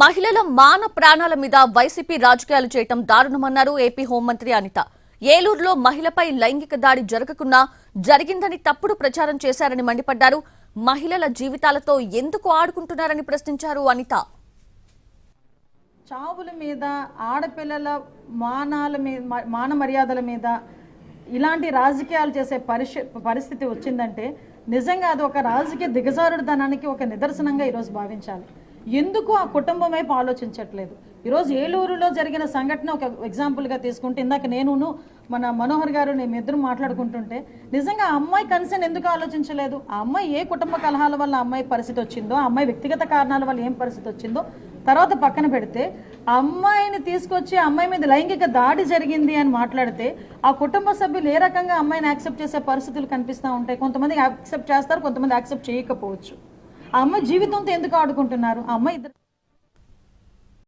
మహిళల మాన ప్రాణాల మీద వైసీపీ రాజకీయాలు చేయటం దారుణమన్నారు ఏపీ హోంమంత్రి అనిత. ఏలూరులో మహిళపై లైంగిక దాడి జరగకున్నా జరిగిందని తప్పుడు ప్రచారం చేశారని మండిపడ్డారు. మహిళల జీవితాలతో ఎందుకు ఆడుకుంటున్నారని ప్రశ్నించారు అనిత. చావుల మీద, ఆడపిల్లల మాన మర్యాదల మీద ఇలాంటి రాజకీయాలు చేసే పరిస్థితి వచ్చిందంటే నిజంగా అది ఒక రాజకీయ దిగజారుడుదనానికి ఒక నిదర్శనంగా ఈరోజు భావించాలి. ఎందుకు ఆ కుటుంబం వైపు ఆలోచించట్లేదు? ఈరోజు ఏలూరులో జరిగిన సంఘటన ఒక ఎగ్జాంపుల్గా తీసుకుంటే, ఇందాక నేను మన మనోహర్ గారు నేను ఇద్దరు మాట్లాడుకుంటుంటే నిజంగా ఆ అమ్మాయి కన్సర్న్ ఎందుకు ఆలోచించలేదు? ఆ అమ్మాయి ఏ కుటుంబ కలహాల వల్ల అమ్మాయి పరిస్థితి వచ్చిందో, ఆ అమ్మాయి వ్యక్తిగత కారణాల వల్ల ఏం పరిస్థితి వచ్చిందో తర్వాత పక్కన పెడితే, ఆ అమ్మాయిని తీసుకొచ్చి ఆ అమ్మాయి మీద లైంగిక దాడి జరిగింది అని మాట్లాడితే ఆ కుటుంబ సభ్యులు ఏ రకంగా అమ్మాయిని యాక్సెప్ట్ చేసే పరిస్థితులు కనిపిస్తూ ఉంటాయి. కొంతమంది యాక్సెప్ట్ చేస్తారు, కొంతమంది యాక్సెప్ట్ చేయకపోవచ్చు. ఆ అమ్మాయి జీవితంతో ఎందుకు ఆడుకుంటున్నారు? ఆ అమ్మాయి